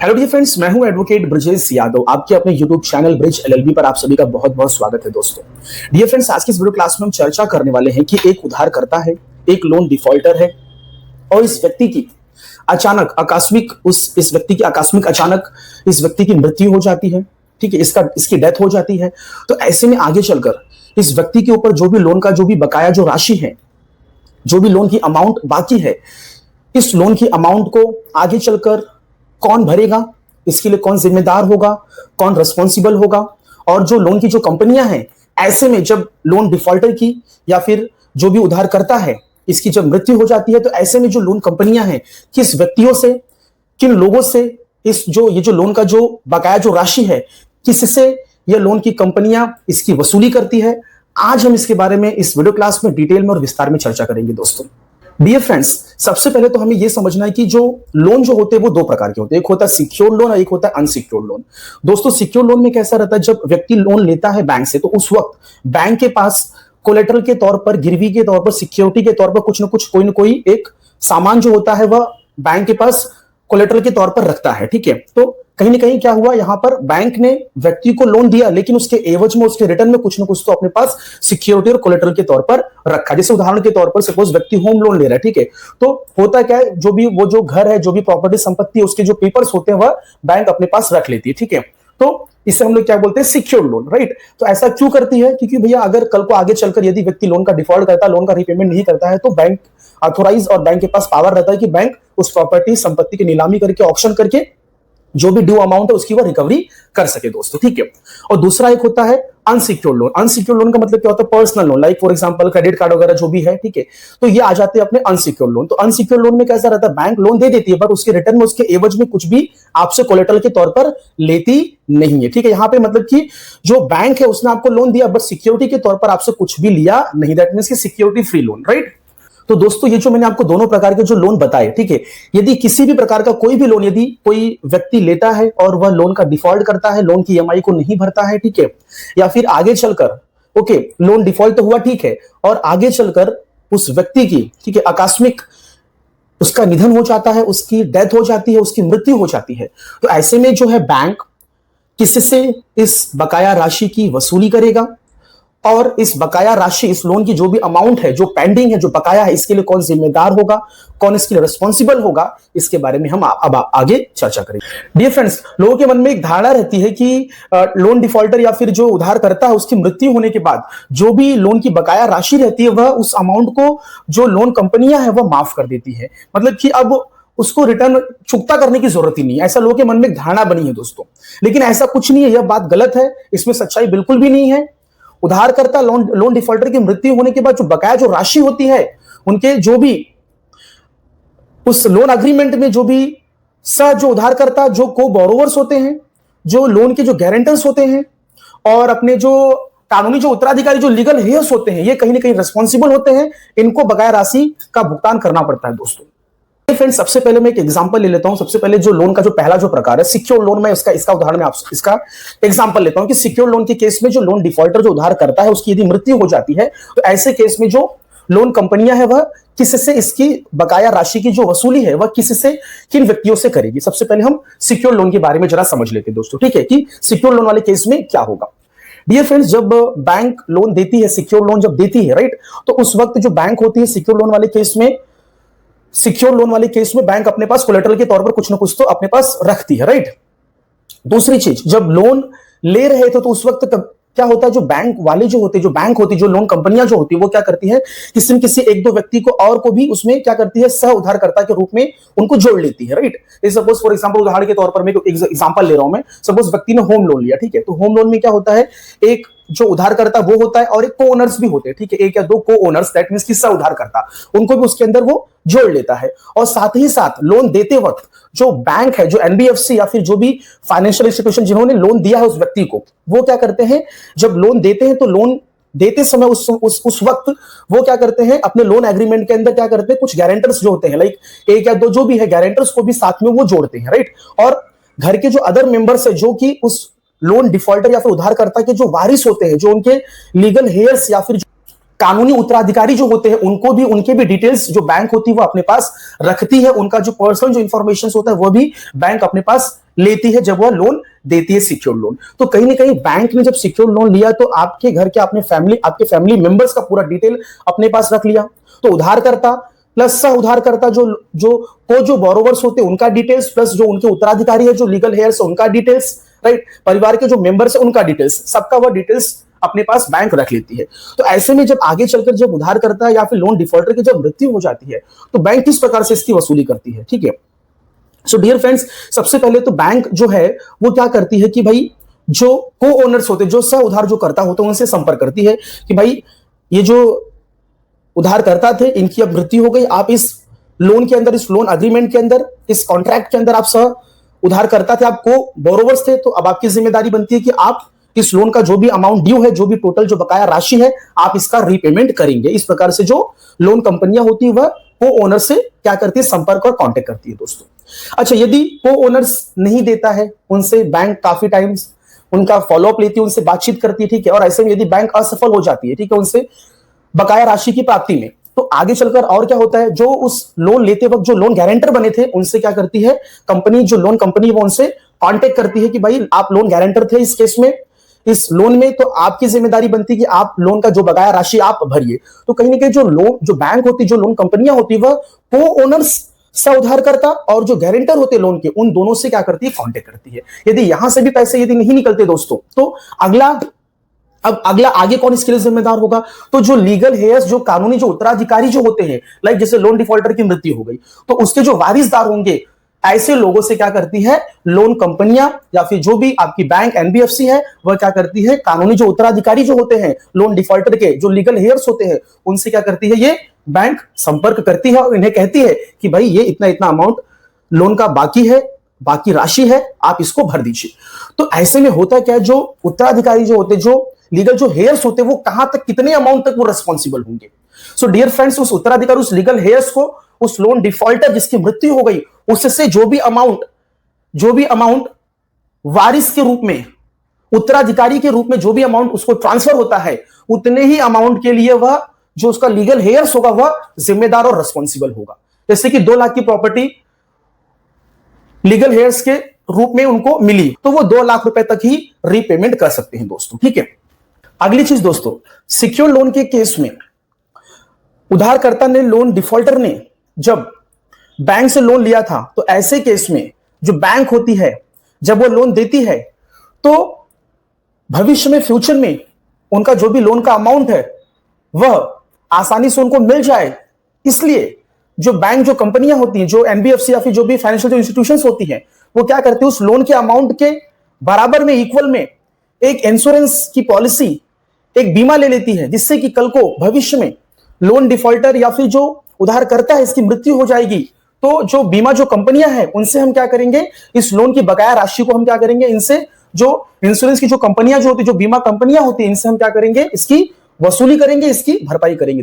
Hello dear friends, मैं हूं advocate Brajesh Yadav. आपके अपने यूट्यूब चैनल ब्रिज एलएलबी पर आप सभी का बहुत बहुत स्वागत है दोस्तों। डियर फ्रेंड्स, आज की इस वीडियो क्लास में हम चर्चा करने वाले हैं कि एक उधारकर्ता है, एक लोन डिफॉल्टर है और इस व्यक्ति की अचानक आकस्मिक इस व्यक्ति की आकस्मिक अचानक इस व्यक्ति की मृत्यु हो जाती है। ठीक है, इसकी डेथ हो जाती है। तो ऐसे में आगे चलकर इस व्यक्ति के ऊपर जो भी लोन का जो भी बकाया जो राशि है, जो भी लोन की अमाउंट बाकी है, इस लोन की अमाउंट को आगे चलकर कौन भरेगा, इसके लिए कौन जिम्मेदार होगा, कौन रिस्पॉन्सिबल होगा। और जो लोन की जो कंपनियां हैं, ऐसे में जब लोन डिफॉल्टर की या फिर जो भी उधारकर्ता है, इसकी जब मृत्यु हो जाती है, तो ऐसे में जो लोन कंपनियां हैं, किस व्यक्तियों से, किन लोगों से ये जो लोन का जो बकाया जो राशि है, किससे ये लोन की कंपनियां इसकी वसूली करती है। आज हम इसके बारे में इस वीडियो क्लास में डिटेल में और विस्तार में चर्चा करेंगे दोस्तों। डियर फ्रेंड्स, सबसे पहले तो हमें यह समझना है कि जो लोन जो होते हैं वो दो प्रकार के होते हैं। एक होता है सिक्योर्ड लोन और एक होता है अनसिक्योर्ड लोन। दोस्तों, सिक्योर्ड लोन में कैसा रहता है, जब व्यक्ति लोन लेता है बैंक से, तो उस वक्त बैंक के पास कोलेटरल के तौर पर, गिरवी के तौर पर, सिक्योरिटी के तौर पर कुछ ना कोई एक सामान जो होता है वह बैंक के पास कोलेटरल के तौर पर रखता है। ठीक है, तो कहीं ना कहीं क्या हुआ, यहां पर बैंक ने व्यक्ति को लोन दिया, लेकिन उसके एवज में, उसके रिटर्न में कुछ ना कुछ तो अपने पास सिक्योरिटी और कोलेटरल के तौर पर रखा। जैसे उदाहरण के तौर पर सपोज व्यक्ति होम लोन ले रहा है। ठीक है, तो होता क्या है, जो घर है, जो भी प्रॉपर्टी संपत्ति, उसके जो पेपर्स होते हैं वह बैंक अपने पास रख लेती है। ठीक है, तो इसे हम लोग क्या बोलते हैं, सिक्योर्ड लोन, राइट। तो ऐसा क्यों करती है, क्योंकि भैया अगर कल को आगे चलकर यदि व्यक्ति लोन का डिफॉल्ट करता है, लोन का रीपेमेंट नहीं करता है, तो बैंक ऑथोराइज और बैंक के पास पावर रहता है कि बैंक उस प्रॉपर्टी संपत्ति की नीलामी करके, ऑक्शन करके जो भी ड्यू अमाउंट है उसकी वो रिकवरी कर सके दोस्तों। ठीक है, और दूसरा एक होता है अनसिक्योर्ड लोन। अनसिक्योर्ड लोन का मतलब क्या होता है, personal loan, like for example credit card वगैरह जो भी है। ठीक है, तो ये आ जाते हैं अपने अनसिक्योर्ड लोन। तो अनसिक्योर्ड लोन में कैसा रहता है, बैंक लोन दे देती है बट उसके रिटर्न में, उसके एवज में कुछ भी आपसे कोलेटरल के तौर पर लेती नहीं है। ठीक है, यहां पे मतलब कि जो बैंक है उसने आपको लोन दिया बट सिक्योरिटी के तौर पर आपसे कुछ भी लिया नहीं। दैट मींस कि सिक्योरिटी फ्री लोन, राइट। तो दोस्तों, ये जो मैंने आपको दोनों प्रकार के जो लोन बताए, ठीक है, यदि किसी भी प्रकार का कोई भी लोन यदि कोई व्यक्ति लेता है और वह लोन का डिफॉल्ट करता है, लोन की ईएमआई को नहीं भरता है, ठीक है, या फिर आगे चलकर ओके लोन डिफॉल्ट तो हुआ, ठीक है, और आगे चलकर उस व्यक्ति की, ठीक है, आकस्मिक उसका निधन हो जाता है, उसकी डेथ हो जाती है, उसकी मृत्यु हो जाती है, तो ऐसे में जो है बैंक किससे इस बकाया राशि की वसूली करेगा, और इस बकाया राशि, इस लोन की जो भी अमाउंट है, जो पेंडिंग है, जो बकाया है, इसके लिए कौन जिम्मेदार होगा, कौन इसके लिए रिस्पॉन्सिबल होगा, इसके बारे में हम अब आगे चर्चा करेंगे। डियर फ्रेंड्स, लोगों के मन में एक धारणा रहती है कि लोन डिफॉल्टर या फिर जो उधारकर्ता है उसकी मृत्यु होने के बाद जो भी लोन की बकाया राशि रहती है वह उस अमाउंट को जो लोन कंपनियां है वह माफ कर देती है। मतलब कि अब उसको रिटर्न चुकता करने की जरूरत ही नहीं है, ऐसा लोगों के मन में एक धारणा बनी है दोस्तों। लेकिन ऐसा कुछ नहीं है, यह बात गलत है, इसमें सच्चाई बिल्कुल भी नहीं है। उधारकर्ता लोन डिफॉल्टर की मृत्यु होने के बाद जो बकाया जो राशि होती है, उनके जो भी उस लोन अग्रीमेंट में जो भी जो उधारकर्ता, जो को बोरोवर्स होते हैं, जो लोन के जो गारंटर्स होते हैं, और अपने जो कानूनी जो उत्तराधिकारी, जो लीगल हेयर्स होते हैं, ये कहीं ना कहीं रिस्पॉन्सिबल होते हैं, इनको बकाया राशि का भुगतान करना पड़ता है दोस्तों। फ्रेंड्स, सबसे पहले मैं एक एग्जांपल ले लेता हूं। सबसे पहले जो लोन का जो पहला जो प्रकार है सिक्योर लोन, में इसका उदाहरण मैं आपसे इसका एग्जांपल लेता हूं कि सिक्योर लोन के केस में जो लोन डिफॉल्टर जो उधार करता है उसकी यदि मृत्यु हो जाती है, तो ऐसे केस में जो लोन कंपनियां है वह किससे इसकी बकाया राशि की जो वसूली है वह किससे, किन व्यक्तियों से करेगी। सबसे पहले हम सिक्योर लोन के बारे में जरा समझ लेते हैं दोस्तों। ठीक है, कि सिक्योर लोन वाले केस में क्या होगा। डियर फ्रेंड्स, जब बैंक लोन देती है, सिक्योर लोन जब देती है, राइट, तो उस वक्त जो बैंक होती है सिक्योर लोन वाले केस में, सिक्योर लोन वाले केस में बैंक अपने पास कोलेटरल के तौर पर कुछ ना कुछ तो अपने पास रखती है, राइट। दूसरी चीज, जब लोन ले रहे थे तो उस वक्त क्या होता है, जो बैंक वाले जो होते, जो बैंक होती, जो लोन कंपनियां जो होती है, वो क्या करती है, किसी न किसी एक दो व्यक्ति को और को भी उसमें क्या करती है, सह उधारकर्ता के रूप में उनको जोड़ लेती है, राइट। सपोज फॉर एग्जांपल, उदाहरण के तौर पर मैं एग्जांपल ले रहा हूं मैं, सपोज व्यक्ति ने होम लोन लिया, ठीक है, तो होम लोन में क्या होता है, एक जो उधारकर्ता वो होता है और एक को ओनर्स भी होते हैं, ठीक है, एक या दो को ओनर्स, दैट मींस कि सह उधारकर्ता, उनको भी उसके अंदर वो जोड़ लेता है। और साथ ही साथ लोन देते वक्त जो बैंक है, जो एनबीएफसी या फिर जो भी फाइनेंशियल इंस्टीट्यूशन जिन्होंने लोन दिया है उस व्यक्ति को, वो क्या करते हैं, जब लोन देते हैं तो लोन देते समय उस वक्त वो क्या करते हैं, अपने लोन एग्रीमेंट के अंदर क्या करते हैं, कुछ गारंटर्स जो होते हैं, लाइक एक या दो जो भी है गारंटर्स को भी साथ में वो जोड़ते हैं, राइट। और घर के जो अदर मेंबर्स है, जो कि उस लोन डिफॉल्टर या फिर उधारकर्ता के जो वारिस होते हैं, जो उनके लीगल हेयर्स या फिर कानूनी उत्तराधिकारी जो होते हैं उनको भी, उनके भी डिटेल्स जो बैंक होती है वो अपने पास रखती है। उनका जो पर्सनल जो इंफॉर्मेशन होता है वो भी बैंक अपने पास लेती है जब वह लोन देती है सिक्योर लोन। तो कहीं ना कहीं बैंक ने जब सिक्योर लोन लिया तो आपके घर के आपके फैमिली मेंबर्स का पूरा डिटेल अपने पास रख लिया। तो उधारकर्ता प्लस उधारकर्ता जो बोरोवर्स होते हैं उनका डिटेल्स, प्लस जो उनके उत्तराधिकारी है, जो लीगल हेयर्स उनका डिटेल्स, राइट, परिवार के जो मेंबर्स है उनका डिटेल्स, सबका वह डिटेल्स अपने पास बैंक रख लेती है। तो ऐसे में जब आगे चलकर जब उधारकर्ता या फिर लोन डिफॉल्टर की जब मृत्यु हो जाती है तो बैंक किस प्रकार से इसकी वसूली करती है, ठीक है। सो डियर फ्रेंड्स, सबसे पहले तो बैंक जो है वो क्या करती है कि भाई जो को ओनर्स होते, जो सह उधार जो करता होते हैं उनसे संपर्क करती है कि भाई ये जो उधारकर्ता थे इनकी अब मृत्यु हो गई, आप इस लोन के अंदर, इस लोन अग्रीमेंट के अंदर, इस कॉन्ट्रैक्ट के अंदर आप सह उधारकर्ता थे, आपको बोरोवर्स थे, तो अब आपकी जिम्मेदारी बनती है कि आप इस लोन का जो भी अमाउंट ड्यू है, जो भी टोटल जो बकाया राशि है, आप इसका रीपेमेंट करेंगे। इस प्रकार से जो लोन कंपनियां होती है वह को ओनर से क्या करती है, संपर्क और कांटेक्ट करती है दोस्तों। अच्छा, यदि को ओनर्स नहीं देता है, उनसे बैंक काफी टाइम्स उनका फॉलोअप लेती है, उनसे बातचीत करती है, ठीक है, और ऐसे में यदि बैंक असफल हो जाती है, ठीक है, उनसे बकाया राशि की प्राप्ति में, तो आगे चलकर और क्या होता है, जो उस लोन लेते वक्त जो लोन गारंटर बने थे उनसे क्या करती है कंपनी, जो लोन कंपनी वो उनसे कांटेक्ट करती है कि भाई आप लोन गारंटर थे इस केस में, इस लोन में, तो आपकी जिम्मेदारी बनती है कि आप लोन का जो बकाया राशि आप भरिए। तो कहीं ना कहीं जो लोन, जो बैंक होती, जो लोन कंपनियां होती, वह को ओनर्स सा उधारकर्ता और जो गारंटर होते लोन के, उन दोनों से क्या करती है, कांटेक्ट करती है। यदि यहां से भी पैसे यदि नहीं निकलते दोस्तों, तो अगला आगे कौन इसके लिए जिम्मेदार होगा, तो जो लीगल हेयर्स, जो कानूनी जो उत्तराधिकारी जो होते हैं, लाइक जैसे लोन डिफॉल्टर की मृत्यु हो गई तो उसके जो वारिसदार होंगे, ऐसे लोगों से क्या करती है लोन कंपनियां या फिर जो भी आपकी बैंक एनबीएफसी है वह क्या करती है, कानूनी जो उत्तराधिकारी जो होते हैं लोन डिफॉल्टर के, जो लीगल हेयर्स होते हैं, उनसे क्या करती है, ये बैंक संपर्क करती है और इन्हें कहती है कि भाई ये इतना इतना अमाउंट लोन का बाकी है, बाकी राशि है, आप इसको भर दीजिए। तो ऐसे में होता क्या है, जो उत्तराधिकारी जो होते, जो लीगल जो हेयर्स होते, वो कहां तक, कितने अमाउंट तक वो रिस्पॉन्सिबल होंगे। सो डियर फ्रेंड्स, उस उत्तराधिकारी, उस लीगल हेयर्स को, उस लोन डिफॉल्टर जिसकी मृत्यु हो गई, उससे जो भी अमाउंट वारिस के रूप में, उत्तराधिकारी के रूप में जो भी अमाउंट उसको ट्रांसफर होता है, उतने ही अमाउंट के लिए वह जो उसका लीगल हेयर्स होगा वह जिम्मेदार और रिस्पॉन्सिबल होगा। जैसे कि 2 लाख की प्रॉपर्टी लीगल हेयर्स के रूप में उनको मिली तो वो 2 लाख रुपए तक ही रीपेमेंट कर सकते हैं दोस्तों, ठीक है। अगली चीज दोस्तों, सिक्योर लोन के केस में उधारकर्ता ने, लोन डिफॉल्टर ने जब बैंक से लोन लिया था, तो ऐसे केस में जो बैंक होती है जब वो लोन देती है तो भविष्य में, फ्यूचर में उनका जो भी लोन का अमाउंट है वह आसानी से उनको मिल जाए, इसलिए जो बैंक, जो कंपनियां होती हैं, जो एनबीएफसी या फिर जो भी फाइनेंशियल जो इंस्टीट्यूशंस होती हैं, वो क्या करती है, उस लोन के अमाउंट के बराबर में, इक्वल में एक इंश्योरेंस की पॉलिसी, एक बीमा ले लेती है, जिससे कि कल को भविष्य में लोन डिफॉल्टर या फिर जो उधारकर्ता है इसकी मृत्यु हो जाएगी तो जो बीमा जो कंपनियां हैं उनसे हम क्या करेंगे, इस लोन की बकाया राशि को हम क्या करेंगे, इनसे जो इंश्योरेंस की जो कंपनियां जो होती, जो बीमा कंपनियां होती हैं, इनसे हम क्या करेंगे, इसकी वसूली करेंगे, इसकी भरपाई करेंगे।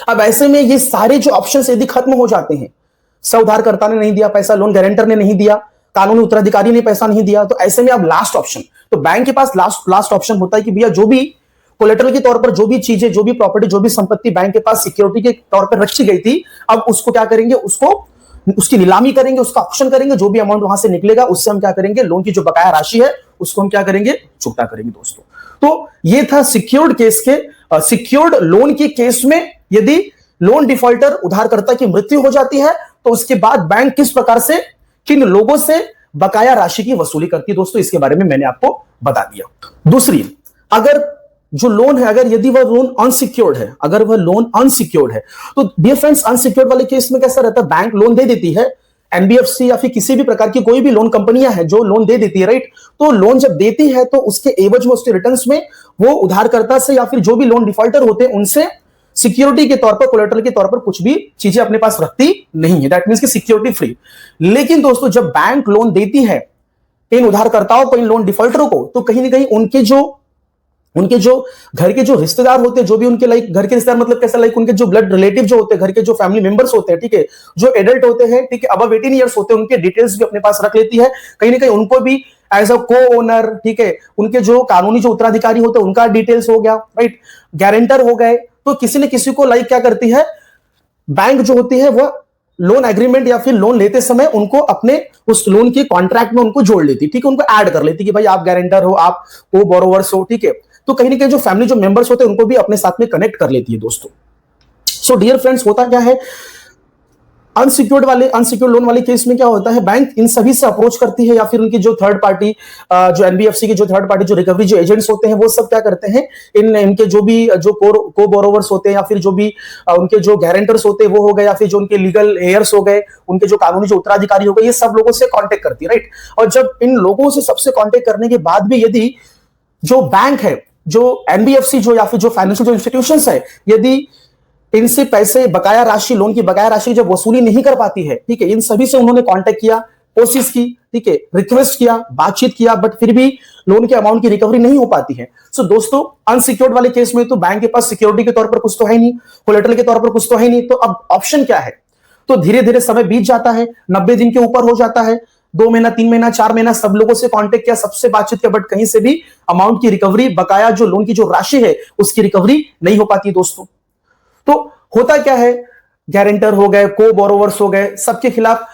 अब ऐसे में ये सारे जो ऑप्शंस यदि खत्म हो जाते हैं, सह उधारकर्ता ने नहीं दिया पैसा, लोन गारंटर ने नहीं दिया, कानूनी उत्तराधिकारी ने पैसा नहीं दिया, तो ऐसे में अब लास्ट ऑप्शन, तो बैंक के पास लास्ट ऑप्शन होता है कि भैया जो भी कोलेटरल के तौर पर जो भी चीजें, जो भी प्रॉपर्टी, जो भी संपत्ति बैंक के पास सिक्योरिटी के तौर पर रखी गई थी, अब उसको क्या करेंगे, उसकी नीलामी करेंगे, उसका ऑप्शन करेंगे, जो भी अमाउंट वहां से निकलेगा उससे हम क्या करेंगे, लोन की जो बकाया राशि है उसको हम क्या करेंगे, चुकता करेंगे दोस्तों। तो ये था सिक्योर्ड केस के, सिक्योर्ड लोन के केस में यदि लोन डिफॉल्टर उधारकर्ता की मृत्यु हो जाती है तो उसके बाद बैंक किस प्रकार से, किन लोगों से बकाया राशि की वसूली करती है दोस्तों, इसके बारे में मैंने आपको बता दिया। दूसरी, अगर जो लोन है, अगर यदि वह लोन अनसिक्योर्ड है, अगर वह लोन अनसिक्योर्ड है, तो डियर फ्रेंड्स, अनसिक्योर्ड वाले केस में कैसा रहता है, बैंक लोन दे देती है, एनबीएफसी या फिर किसी भी प्रकार की कोई भी लोन कंपनियां है जो लोन दे देती है, राइट। तो लोन जब देती है तो उसके एवज में, उसके रिटर्न्स में वो उधारकर्ता से या फिर जो भी लोन डिफॉल्टर होते हैं उनसे सिक्योरिटी के तौर पर, कोलेटरल के तौर पर कुछ भी चीजें अपने पास रखती नहीं है, दैट मींस कि सिक्योरिटी फ्री। लेकिन दोस्तों जब बैंक लोन देती है इन उधारकर्ताओं को, इन लोन डिफॉल्टरों को, तो कहीं ना कहीं उनके जो घर के जो रिश्तेदार होते हैं, जो भी उनके लाइक घर के रिश्तेदार मतलब कैसा, लाइक उनके जो ब्लड रिलेटिव जो होते हैं, घर के जो फैमिली मेंबर्स होते हैं, ठीक है, जो एडल्ट होते हैं, ठीक है, अबव 18 ईयर्स होते हैं, उनके डिटेल्स भी अपने पास रख लेती है। कहीं ना कहीं उनको भी एज अ को ओनर, ठीक है, उनके जो कानूनी जो उत्तराधिकारी होते हैं उनका डिटेल्स हो गया, राइट, गारंटर हो गए, तो किसी न किसी को लाइक क्या करती है, बैंक जो होती है वह लोन एग्रीमेंट या फिर लोन लेते समय उनको अपने उस लोन के कॉन्ट्रैक्ट में उनको जोड़ लेती, ठीक है, उनको ऐड कर लेती कि भाई आप गारंटर हो, आप को बोरोवर्स हो, ठीक है। तो कहीं ना कहीं जो फैमिली जो मेंबर्स होते हैं उनको भी अपने साथ में कनेक्ट कर लेती है दोस्तों। सो डियर फ्रेंड्स, होता क्या है, अनसिक्योर्ड लोन वाले केस में क्या होता है, बैंक इन सभी से अप्रोच करती है या फिर उनकी जो थर्ड पार्टी जो एनबीएफसी के जो थर्ड पार्टी जो रिकवरी जो एजेंट्स होते हैं वो सब क्या करते हैं, इनके जो भी जो को बोरोवर्स होते हैं या फिर जो भी उनके जो गारंटर्स होते हैं वो हो गए या फिर जो उनके लीगल हेयर्स हो गए, उनके जो कानूनी जो उत्तराधिकारी हो गए, ये सब लोगों से कॉन्टेक्ट करती है, राइट। और जब इन लोगों से सबसे कॉन्टेक्ट करने के बाद भी यदि जो बैंक है, जो एनबीएफसी जो या फिर जो फाइनेंशियल जो इंस्टीट्यूशंस है, यदि इनसे पैसे बकाया राशि, लोन की बकाया राशि जब वसूली नहीं कर पाती है, ठीक है, इन सभी से उन्होंने कांटेक्ट किया, कोशिश की, ठीक है, रिक्वेस्ट किया, बातचीत किया, बट फिर भी लोन के अमाउंट की रिकवरी नहीं हो पाती है। सो दोस्तों, अनसिक्योर्ड वाले केस में तो बैंक के पास सिक्योरिटी के तौर पर कुछ तो है नहीं, कोलेटरल के तौर पर कुछ तो है नहीं, तो अब ऑप्शन क्या है, तो धीरे धीरे समय बीत जाता है, 90 दिन के ऊपर हो जाता है, 2 महीना 3 महीना 4 महीना सब लोगों से कांटेक्ट किया, सबसे बातचीत किया, बट कहीं से भी अमाउंट की रिकवरी, बकाया जो लोन की जो राशि है उसकी रिकवरी नहीं हो पाती दोस्तों। तो होता क्या है, गारंटर हो गए, को बोरोवर्स हो गए, सबके खिलाफ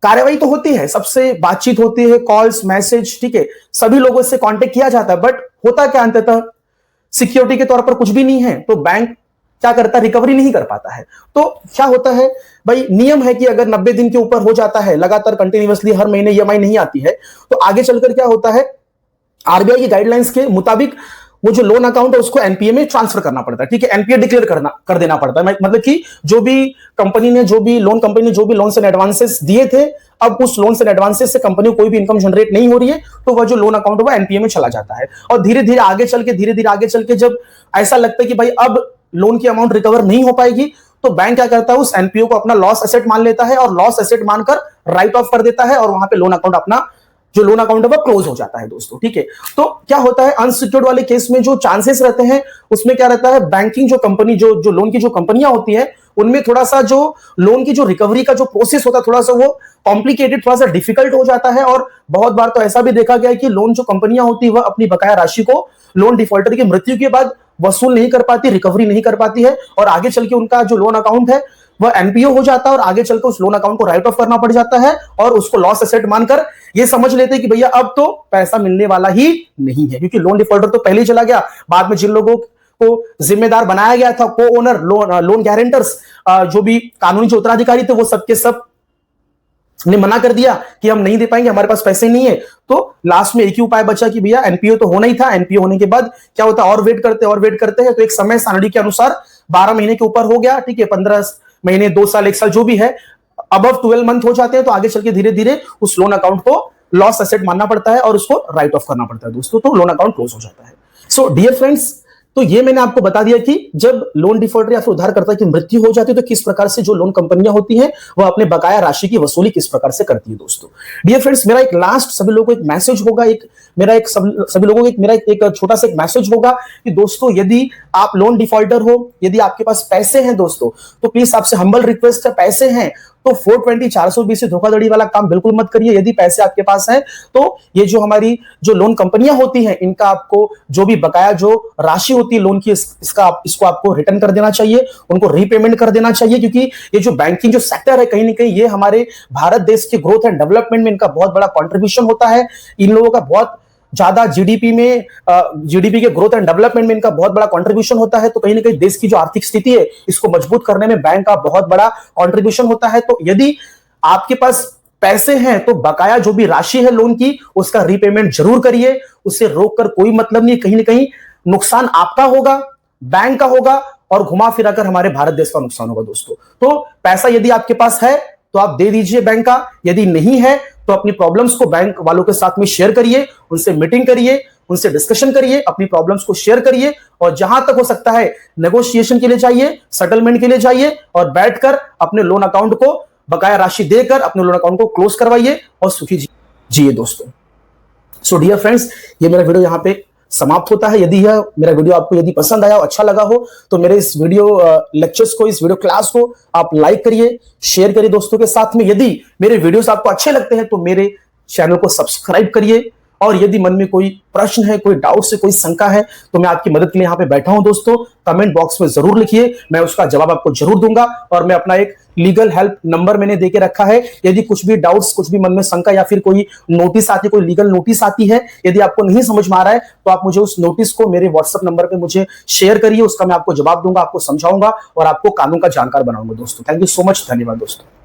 कार्रवाई तो होती है, सबसे बातचीत होती है, कॉल्स, मैसेज, ठीक है, सभी लोगों से कांटेक्ट किया जाता है, बट होता क्या, अंततः सिक्योरिटी के तौर पर कुछ भी नहीं है, तो बैंक क्या करता है, रिकवरी नहीं कर पाता है। तो क्या होता है भाई, नियम है कि अगर 90 दिन के ऊपर हो जाता है, लगातार कंटिन्यूअसली हर महीने ईएमआई नहीं आती है, तो आगे चलकर क्या होता है, आरबीआई की गाइडलाइंस के मुताबिक वो जो लोन अकाउंट है उसको एनपीए में ट्रांसफर करना पड़ता है, ठीक है, एनपीए डिक्लेयर कर देना पड़ता है। मतलब कि जो भी कंपनी ने जो भी लोन्स एंड एडवांसेस दिए थे, अब उस लोन्स एंड एडवांसेस से कंपनी को कोई भी इनकम जनरेट नहीं हो रही है, तो वह जो लोन अकाउंट है एनपीए में चला जाता है। और धीरे धीरे आगे चल के जब ऐसा लगता है कि भाई अब लोन की अमाउंट रिकवर नहीं हो पाएगी, तो बैंक क्या करता है, उस एनपीओ को अपना लॉस एसेट मान लेता है और लॉस एसेट मानकर राइट ऑफ कर देता है, और वहां पे लोन अकाउंट अपना जो लोन अकाउंट है वो क्लोज हो जाता है दोस्तों, ठीक है। तो क्या होता है, अनसिक्योर्ड वाले केस में जो चांसेस रहते हैं उसमें क्या रहता है, बैंकिंग जो कंपनी जो लोन की जो कंपनियां होती है उनमें थोड़ा सा जो लोन की जो रिकवरी का जो प्रोसेस होता है थोड़ा सा वो कॉम्प्लिकेटेड, थोड़ा सा डिफिकल्ट हो जाता है। और बहुत बार तो ऐसा भी देखा गया है कि लोन जो कंपनियां होती है वह अपनी बकाया राशि को लोन डिफॉल्टर की मृत्यु के बाद वसूल नहीं कर पाती, रिकवरी नहीं कर पाती है, और आगे चल के उनका जो लोन अकाउंट है वह एनपीओ हो जाता है, और आगे चलकर उस लोन अकाउंट को राइट ऑफ करना पड़ जाता है, और उसको लॉस एसेट मानकर ये समझ लेते हैं कि भैया अब तो पैसा मिलने वाला ही नहीं है, क्योंकि लोन डिफॉल्टर तो पहले ही चला गया। बाद में जिन लोगों को जिम्मेदार बनाया गया था, को ओनर, लोन गारंटर्स, जो भी कानूनी जो उत्तराधिकारी थे, वो सबके सब ने मना कर दिया कि हम नहीं दे पाएंगे, हमारे पास पैसे नहीं है। तो लास्ट में एक ही उपाय बचा कि भैया एनपीओ तो होना ही था, एनपीओ होने के बाद क्या होता है, और वेट करते हैं, तो एक समय सारणी के अनुसार 12 महीने के ऊपर हो गया, ठीक है, 15 महीने, 2 साल, 1 साल जो भी है, अबव 12 मंथ हो जाते हैं, तो आगे चल के धीरे धीरे उस लोन अकाउंट को लॉस एसेट मानना पड़ता है और उसको राइट ऑफ करना पड़ता है दोस्तों, तो लोन अकाउंट क्लोज हो जाता है। सो डियर फ्रेंड्स, तो ये मैंने आपको बता दिया कि जब लोन डिफॉल्टर या फिर उधारकर्ता की मृत्यु हो जाती है तो किस प्रकार से जो लोन कंपनियां होती हैं वह अपने बकाया राशि की वसूली किस प्रकार से करती है दोस्तों। डियर फ्रेंड्स, मेरा एक लास्ट सभी लोगों को एक मैसेज होगा, सभी लोगों को मेरा एक छोटा सा एक मैसेज होगा कि दोस्तों, यदि आप लोन डिफॉल्टर हो, यदि आपके पास पैसे हैं दोस्तों, तो प्लीज आपसे हम्बल रिक्वेस्ट है, पैसे हैं तो 420 420 धोखाधड़ी वाला काम बिल्कुल मत करिए। यदि पैसे आपके पास हैं तो ये जो हमारी जो लोन कंपनियां होती हैं, इनका आपको जो भी बकाया जो राशि होती है लोन की, इसको आपको रिटर्न कर देना चाहिए, उनको रीपेमेंट कर देना चाहिए, क्योंकि ये जो बैंकिंग जो सेक्टर है कहीं ना कहीं ये हमारे भारत देश के ग्रोथ एंड डेवलपमेंट में इनका बहुत बड़ा कॉन्ट्रीब्यूशन होता है। इन लोगों का बहुत ज्यादा जीडीपी के ग्रोथ एंड डेवलपमेंट में इनका बहुत बड़ा कंट्रीब्यूशन होता है। तो कहीं ना कहीं देश की जो आर्थिक स्थिति है इसको मजबूत करने में बैंक का बहुत बड़ा कंट्रीब्यूशन होता है। तो यदि आपके पास पैसे हैं तो बकाया जो भी राशि है लोन की उसका रीपेमेंट जरूर करिए, उससे रोककर कोई मतलब नहीं। कहीं ना कहीं नुकसान आपका होगा, बैंक का होगा, और घुमा फिरा कर हमारे भारत देश का नुकसान होगा दोस्तों। तो पैसा यदि आपके पास है तो आप दे दीजिए बैंक का, यदि नहीं है तो अपनी प्रॉब्लम्स को बैंक वालों के साथ में शेयर करिए, उनसे मीटिंग करिए, उनसे डिस्कशन करिए, अपनी प्रॉब्लम्स को शेयर करिए, और जहां तक हो सकता है नेगोशिएशन के लिए जाइए, सेटलमेंट के लिए जाइए, और बैठकर अपने लोन अकाउंट को बकाया राशि देकर अपने लोन अकाउंट को क्लोज करवाइए और सुखी जिए दोस्तों। सो डियर फ्रेंड्स, ये मेरा वीडियो यहां पे समाप्त होता है। यदि यह मेरा वीडियो आपको यदि पसंद आया, अच्छा लगा हो, तो मेरे इस वीडियो लेक्चर्स को, इस वीडियो क्लास को आप लाइक करिए, शेयर करिए दोस्तों के साथ में। यदि मेरे वीडियोस आपको अच्छे लगते हैं तो मेरे चैनल को सब्सक्राइब करिए और यदि मन में कोई प्रश्न है, कोई डाउट है, कोई शंका है, तो मैं आपकी मदद के लिए यहाँ पे बैठा हूं दोस्तों। कमेंट बॉक्स में जरूर लिखिए, मैं उसका जवाब आपको जरूर दूंगा। और मैं अपना एक लीगल हेल्प नंबर मैंने देके रखा है, यदि कुछ भी डाउट्स, कुछ भी मन में शंका या फिर कोई नोटिस आती है, कोई लीगल नोटिस आती है, यदि आपको नहीं समझ में आ रहा है, तो आप मुझे उस नोटिस को मेरे व्हाट्सएप नंबर पे मुझे शेयर करिए, उसका मैं आपको जवाब दूंगा, आपको समझाऊंगा और आपको कानून का जानकार बनाऊंगा दोस्तों। थैंक यू सो मच, धन्यवाद दोस्तों।